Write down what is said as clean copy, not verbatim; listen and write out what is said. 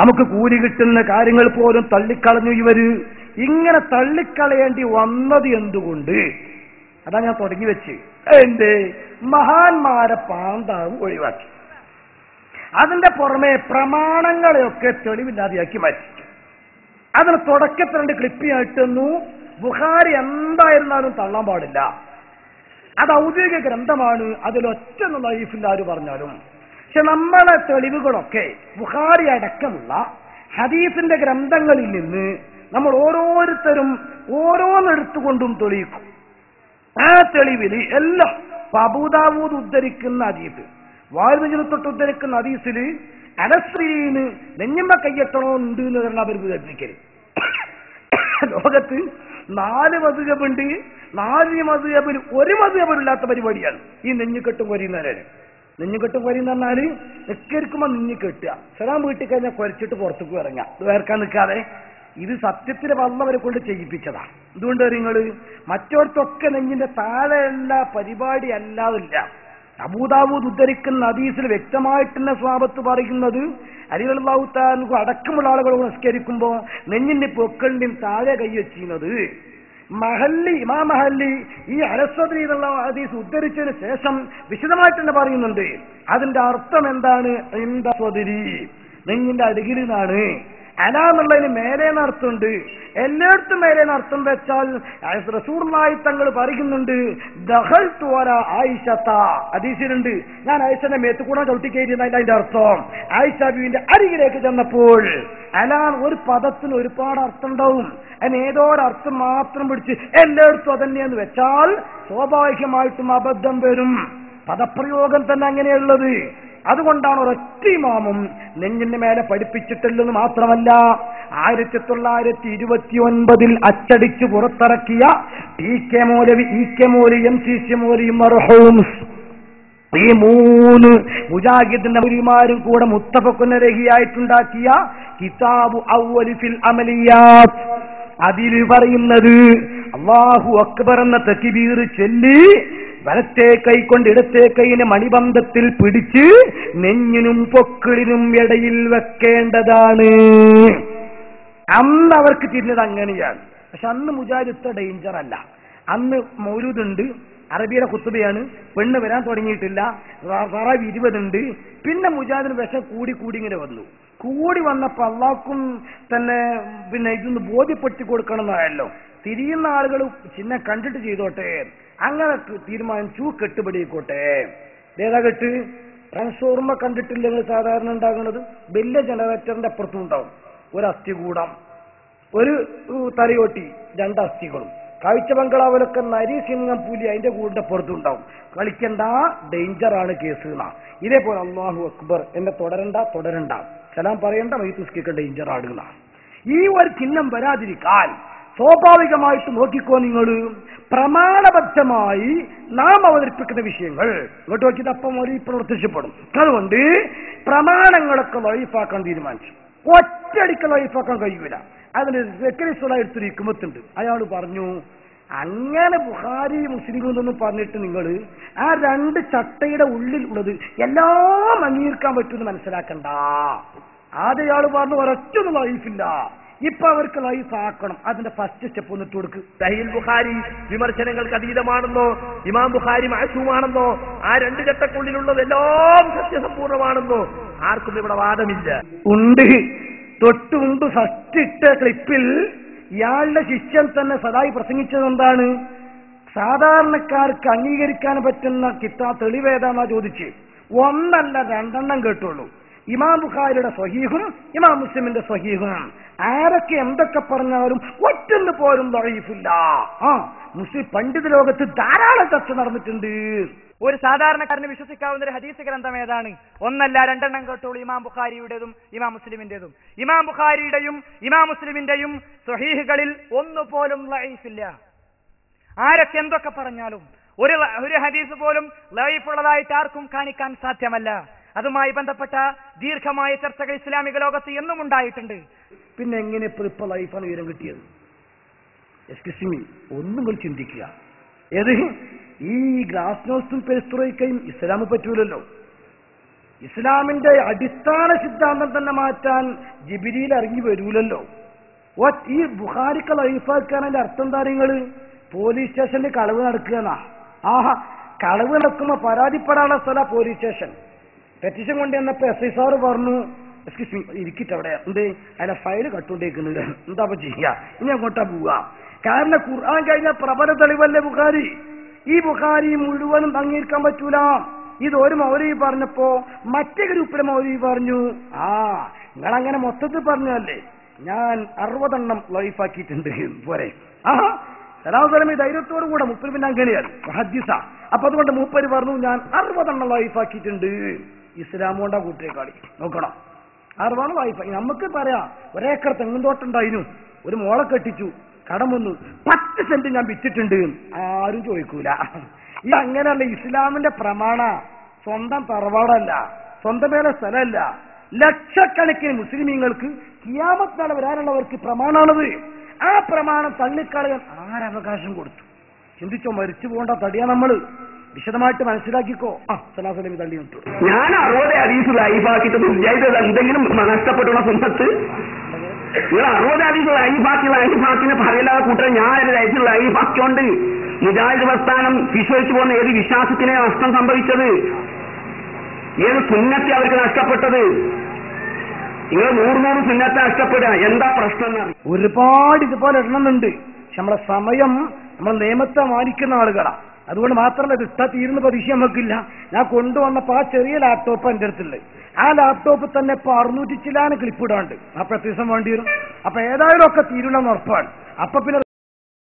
നമുക്ക് കൂലി കിട്ടുന്ന കാര്യങ്ങൾ പോലും തള്ളിക്കളഞ്ഞു ഇവര്. ഇങ്ങനെ തള്ളിക്കളയേണ്ടി വന്നത് എന്തുകൊണ്ട്? അതാ ഞാൻ തുടങ്ങി വെച്ച്. എന്റെ മഹാന്മാരെ പാന്താവ് ഒഴിവാക്കി. അതിന്റെ പുറമെ പ്രമാണങ്ങളെയൊക്കെ തെളിവില്ലാതെയാക്കി മാറ്റി. അതിന് തുടക്കത്തിൽ 2 ക്ലിപ്പിയായിട്ടെന്നു ബുഖാരി എന്തായിരുന്നാലും തള്ളാൻ പാടില്ല. അത് ഔദ്യോഗിക ഗ്രന്ഥമാണ്, അതിലൊറ്റ ലൈഫില്ല ആര് പറഞ്ഞാലും. പക്ഷെ നമ്മളെ തെളിവുകളൊക്കെ ബുഖാരി അടക്കമുള്ള ഹദീസിന്റെ ഗ്രന്ഥങ്ങളിൽ നിന്ന് നമ്മൾ ഓരോരുത്തരും ഓരോന്നെടുത്തുകൊണ്ടും തെളിയിക്കും. ആ തെളിവില് എല്ലാം അബൂദാവൂദ് ഉദ്ധരിക്കുന്ന ഹദീസ്, വായുവിനെ തൊട്ട് ഉദ്ധരിക്കുന്ന ഹദീസില് അനസ്രീന് നെഞ്ഞമ്മ കയ്യെത്തണോ ഉണ്ട് എന്ന് പറഞ്ഞാൽ അവർ വിചാരിക്കരുത്. ലോകത്ത് 4 മദ്ഹബുണ്ട്. 4 മദ്ഹബിൽ ഒരു മദ്ഹബില്ലാത്ത പരിപാടിയാണ് ഈ നെഞ്ഞുകെട്ടും വരിയുന്നവരെ. നെഞ്ഞുകെട്ടും വരി എന്ന് പറഞ്ഞാല് നിസ്കരിക്കുമ്പോൾ നെഞ്ഞു കെട്ടുക, സലാം വീട്ടിൽ കഴിഞ്ഞാൽ കുരച്ചിട്ട് പുറത്തേക്ക് ഇറങ്ങുക, വേർക്കാൻ നിൽക്കാതെ. ഇത് സത്യത്തിലെ വന്നവരെ കൊണ്ട് ചെയ്യിപ്പിച്ചതാ. എന്തുകൊണ്ട് നിങ്ങള് മറ്റോടത്തൊക്കെ നെഞ്ഞിന്റെ താഴെയല്ല പരിപാടി അല്ലാതില്ല. അബൂദാവൂദ് ഉദ്ധരിക്കുന്ന ഹദീസിൽ വ്യക്തമായിട്ടുള്ള സ്വഭാവത്ത് പറയുന്നത് അലി റളിയല്ലാഹു തആല അടക്കമുള്ള ആളുകൾ നിസ്കരിക്കുമ്പോ നെഞ്ഞിന്റെ പൊക്കളിന്റെയും താഴെ കൈവച്ചിരുന്നത്. ഇമാം മഹല്ലി ഈ അലസ്വദരി എന്നുള്ള ഹദീസ് ഉദ്ധരിച്ചതിന് ശേഷം വിശദമായിട്ട് തന്നെ പറയുന്നുണ്ട്. അതിന്റെ അർത്ഥം എന്താണ്? നെഞ്ഞിന്റെ അടികിൽ നിന്നാണ്. അല എന്നുള്ളതിന് മേലേന്ന് അർത്ഥമുണ്ട്. എല്ലായിടത്തും മേലേന്ന് അർത്ഥം വെച്ചാൽ റസൂലുള്ളാഹി തങ്ങൾ പറയുന്നുണ്ട്, ദഖൽതു അലാ ആയിഷത, ഹദീസിലുണ്ട്, ഞാൻ ആയിഷയുടെ മേത്ത് കൂടെ ചവിട്ടിക്കയറിയെന്നല്ല അതിന്റെ അർത്ഥം. ആയിഷ ബീവിന്റെ അരികിലേക്ക് ചെന്നപ്പോൾ അല ഒരു പദത്തിന് ഒരുപാട് അർത്ഥം ഉണ്ടാവും. അതിന് ഏതോ ഒരർത്ഥം മാത്രം പിടിച്ച് എല്ലായിടത്തും അതന്നെയെന്ന് വെച്ചാൽ സ്വാഭാവികമായിട്ടും അബദ്ധം വരും. പദപ്രയോഗം തന്നെ അങ്ങനെയുള്ളത്. അതുകൊണ്ടാണ് ഒരൊറ്റ ഇമാമും നെഞ്ഞിന്റെ മേലെ പഠിപ്പിച്ചിട്ടില്ലെന്ന് മാത്രമല്ല, 1929 അച്ചടിച്ച് പുറത്തിറക്കിയ ടി.കെ. മൗലവി, ഇ.കെ. മൗലവി, എം.സി.സി. മൗലവി മർഹൂം, ഈ 3 മുജാഹിദിന്റെ മൗലവിമാരും കൂടെ മുത്തഫഖുൻ അലൈഹിയായിട്ടുണ്ടാക്കിയ കിതാബു അവ്വലി ഫിൽ അമലിയാത്ത്, അതിൽ പറയുന്നത് അല്ലാഹു അക്ബർ എന്ന തക്ബീർ ചൊല്ലി വലത്തെ കൈ കൊണ്ട് ഇടത്തെ കൈയിനെ മണിബന്ധത്തിൽ പിടിച്ച് നെഞ്ഞിനും പൊക്കിളിനും ഇടയിൽ വെക്കേണ്ടതാണ്. അന്ന് അവർക്ക് തിരിഞ്ഞത് അങ്ങനെയാണ്. പക്ഷെ അന്ന് മുജാഹിദ് ഡേഞ്ചർ അല്ല. അന്ന് മൗലൂദുണ്ട്, അറബിയുടെ ഖുത്ബയാണ്, പെണ്ണ് വരാൻ തുടങ്ങിയിട്ടില്ല, ററബ് 20 ഉണ്ട്. പിന്നെ മുജാഹിദിന് വിഷം കൂടി ഇങ്ങനെ വന്നു. കൂടി വന്നപ്പോ അള്ളാഹ്ക്കും തന്നെ പിന്നെ ഇതൊന്ന് ബോധ്യപ്പെടുത്തി കൊടുക്കണം എന്നായല്ലോ. തിരിയുന്ന ആളുകൾ ചിഹ്ന കണ്ടിട്ട് ചെയ്തോട്ടെ, അങ്ങനെ തീരുമാനിച്ചു. കെട്ടുപിടിക്കോട്ടെ. ഏതാ കെട്ട്? ട്രാൻസ്ഫോർമർ കണ്ടിട്ടില്ലെങ്കിൽ സാധാരണ ഉണ്ടാകുന്നത് വലിയ ജനറേറ്ററിന്റെ അപ്പുറത്തും ഉണ്ടാവും ഒരു അസ്ഥികൂടം, ഒരു തലയോട്ടി, 2 അസ്ഥികളും. കാഴ്ച ബംഗ്ലാവിലൊക്കെ നരി, സിംഹം, പുലി അതിന്റെ കൂടിന്റെ പുറത്തും ഉണ്ടാവും. കളിക്കണ്ട, ഡേഞ്ചറാണ് കേസ് എന്നാ. ഇതേപോലെ അല്ലാഹു അക്ബർ എന്നെ തുടരണ്ട, സലാം പറയണ്ട, മയ്യിത്ത് ഡേഞ്ചർ ആടുക. ഈ ഒരു ചിഹ്നം വരാതിരിക്കാൻ സ്വാഭാവികമായിട്ട് നോക്കിക്കോ നിങ്ങൾ. പ്രമാണബദ്ധമായി നാം അവതരിപ്പിക്കുന്ന വിഷയങ്ങൾ ഇങ്ങോട്ട് നോക്കിയിട്ട് അപ്പം ഒരു പ്രത്യക്ഷപ്പെടും. അതുകൊണ്ട് പ്രമാണങ്ങളൊക്കെ ലൈഫാക്കാൻ തീരുമാനിച്ചു. ഒറ്റയടിക്ക് ലൈഫാക്കാൻ കഴിയൂല. അതിന് എടുത്തൊരു ഹിക്മത്തുണ്ട്. അയാൾ പറഞ്ഞു, അങ്ങനെ ബുഖാരി മുസ്ലിം എന്നൊന്നും പറഞ്ഞിട്ട് നിങ്ങൾ ആ 2 ചട്ടയുടെ ഉള്ളിൽ ഉള്ളത് എല്ലാം അംഗീകരിക്കാൻ പറ്റുമെന്ന് മനസ്സിലാക്കണ്ട. ആദ്യം അയാൾ പറഞ്ഞു ഒരൊറ്റൊന്നും ലൈഫില്ല, ഇപ്പൊ അവർക്ക് ലൈഫ് ആക്കണം. അതിന്റെ ഫസ്റ്റ് സ്റ്റെപ്പ് ഒന്നിട്ട് കൊടുക്ക്. സഹീഹ് ബുഖാരി വിമർശനങ്ങൾക്ക് അതീതമാണെന്നോ ഇമാം ബുഖാരി മഅസൂമാണെന്നോ ആ 2 ചട്ടക്കുള്ളിലുള്ളത് എല്ലാം സത്യസമ്പൂർണ്ണമാണെന്നോ ആർക്കും ഇവിടെ വാദമില്ല. ഉണ്ട്. തൊട്ടു മുമ്പ് ഫസ്റ്റ് ഇട്ട ക്ലിപ്പിൽ ഇയാളുടെ ശിഷ്യൻ തന്നെ സദായി പ്രസംഗിച്ചത് എന്താണ്? സാധാരണക്കാർക്ക് അംഗീകരിക്കാൻ പറ്റുന്ന തെളിവേതാന്നാ ചോദിച്ച്. 1 അല്ല 2 കേട്ടുള്ളൂ. ഇമാം ബുഖാരിയുടെ സ്വഹീഹും ഇമാം മുസ്ലിമിന്റെ സ്വഹീഹും. ആരൊക്കെ എന്തൊക്കെ പറഞ്ഞാലും ഒറ്റൊന്ന് പോലും ദഈഫില്ല. മുസ്ലിം പണ്ഡിത ലോകത്ത് ധാരാളം ചർച്ച നടന്നിട്ടുണ്ട്. ഒരു സാധാരണക്കാരന് വിശ്വസിക്കാവുന്ന ഒരു ഹദീസ് ഗ്രന്ഥം ഏതാണ്? 1 അല്ല 2 കേട്ടോളൂ. ഇമാം ബുഖാരിയുടേതും ഇമാം മുസ്ലിമിന്റേതും. ഇമാം ബുഖാരിയുടെയും ഇമാം മുസ്ലിമിന്റെയും സ്വഹീഹുകളിൽ ഒന്നുപോലും ലഈഫില്ല. ആരൊക്കെ എന്തൊക്കെ പറഞ്ഞാലും ഒരു ഹദീസ് പോലും ലഈഫുള്ളതായിട്ട് ആർക്കും കാണിക്കാൻ സാധ്യമല്ല. അതുമായി ബന്ധപ്പെട്ട ദീർഘമായ ചർച്ചകൾ ഇസ്ലാമിക ലോകത്ത് എന്നും ഉണ്ടായിട്ടുണ്ട്. പിന്നെ എങ്ങനെ ഇപ്പൊ ലൈഫാണ് വിവരം കിട്ടിയത്? എക്സ്ക്യൂസ് ഒന്നും കൂടി ചിന്തിക്കുക. ഏത് ഈ ഗ്ലാസ്നോസ്റ്റും പെരിസ്ട്രോയിക്കയും ഇസ്ലാമ് പറ്റൂലല്ലോ. ഇസ്ലാമിന്റെ അടിസ്ഥാന സിദ്ധാന്തം തന്നെ മാറ്റാൻ ജിബ്രീൽ ഇറങ്ങി വരൂലല്ലോ. ഈ ബുഖാരിക്ക് ലൈഫാക്കാനതിന്റെ അർത്ഥം എന്താ? നിങ്ങള് പോലീസ് സ്റ്റേഷനിൽ കളവ് നടക്കുകയെന്നാ. ആഹാ, കളവ് നടക്കുമ്പോ പരാതിപ്പെടാനുള്ള സ്ഥല പോലീസ് സ്റ്റേഷൻ. പെറ്റീഷൻ കൊണ്ടുവന്നപ്പോ SI സാറ് പറഞ്ഞു, എക്സ്ക്യൂസ് മീ, ഇരിക്കട്ടെ അവിടെ, എന്തേ അതിലെ ഫയല് കട്ടുകൊണ്ടേക്കുന്നുണ്ട്, എന്താ ചെയ്യാ, ഇനി അങ്ങോട്ടാ പോവുക. കാരണം ഖുർആൻ കഴിഞ്ഞ പ്രബല തെളിവല്ലേ ബുഖാരി. ഈ ബുഖാരി മുഴുവനും അംഗീകരിക്കാൻ പറ്റൂല. ഇത് ഒരു മൗലവി പറഞ്ഞപ്പോ മറ്റേ ഗ്രൂപ്പിലെ മൗലവി പറഞ്ഞു, നിങ്ങളങ്ങനെ മൊത്തത്തിൽ പറഞ്ഞല്ലേ, ഞാൻ 60 എണ്ണം ലൈഫാക്കിയിട്ടുണ്ട് പോരെ. സലാഹുലമി ധൈര്യത്തോടു കൂടെ മുപ്പര് പിന്നെ അങ്ങനെയാണ് ഹദീസ. അപ്പൊ അതുകൊണ്ട് മൂപ്പര് പറഞ്ഞു, ഞാൻ 60 എണ്ണം ലൈഫാക്കിയിട്ടുണ്ട്. ഇസ്ലാം കൊണ്ടാ കൂട്ടിയേക്കാളി നോക്കണം. 60 ലൈഫാക്കി. നമുക്ക് പറയാം, ഒരേക്കർ തെങ്ങും തോട്ടുണ്ടായിരുന്നു, ഒരു മോളെ കെട്ടിച്ചു, കടം വന്നു, 10 സെന്റ് ഞാൻ വിറ്റിട്ടുണ്ട്, ആരും ചോദിക്കൂല. ഇത് അങ്ങനെയല്ല. ഇസ്ലാമിന്റെ പ്രമാണ സ്വന്തം തറവാടല്ല, സ്വന്തം മേലെ സ്ഥലമല്ല. ലക്ഷക്കണക്കിന് മുസ്ലിമീങ്ങൾക്ക് ഖിയാമത്ത് നാളെ വരാനുള്ളവർക്ക് പ്രമാണാണത്. ആ പ്രമാണം തള്ളിക്കളയാൻ ആരവകാശം കൊടുത്തു? ചിന്തിച്ചോ, മരിച്ചു പോകേണ്ട തടിയാ നമ്മള്. വിശദമായിട്ട് മനസ്സിലാക്കിക്കോ. സലാഹുലമി തള്ളി വിട്ടു. ഞാൻ 60 ഹദീസ് ലൈഫാക്കിയിട്ട് എന്തെങ്കിലും നഷ്ടപ്പെട്ടുള്ള സുന്നത്ത് നിങ്ങൾ 60 ഹദീസ് ലൈഫാക്കിനെ പറയലാതെ കൂട്ടരെ ഞാൻ ലൈഫ് ലൈഫാക്കിയോണ്ട് മുജാഹിദ് പ്രസ്ഥാനം വിശ്വസിച്ചു പോകുന്ന ഏത് വിശ്വാസത്തിനെ നഷ്ടം സംഭവിച്ചത്? ഏത് സുന്നത്തെ അവർക്ക് നഷ്ടപ്പെട്ടത്? നിങ്ങൾ 100 സുന്നത്തെ നഷ്ടപ്പെടുക, എന്താ പ്രശ്നം? ഒരുപാട് ഇതുപോലെ ഇടണമെന്നുണ്ട്. പക്ഷെ നമ്മളെ സമയം, നമ്മൾ നിയമത്തെ മാനിക്കുന്ന ആളുകളാ. അതുകൊണ്ട് മാത്രമല്ല, ഇത് ഇട്ടാ തീരുന്ന പ്രതീക്ഷ നമുക്കില്ല. ഞാൻ കൊണ്ടുവന്നപ്പോ ആ ചെറിയ ലാപ്ടോപ്പ് എന്റെ അടുത്തുള്ളത്. ആ ലാപ്ടോപ്പ് തന്നെ ഇപ്പൊ 600 ചില്ലാന് ക്ലിപ്പ് ഇടാണ്ട്. ആ പ്രത്യേകം വേണ്ടി വരും. അപ്പൊ ഏതായാലും ഒക്കെ തീരുന്ന ഉറപ്പാണ്. അപ്പൊ പിന്നെ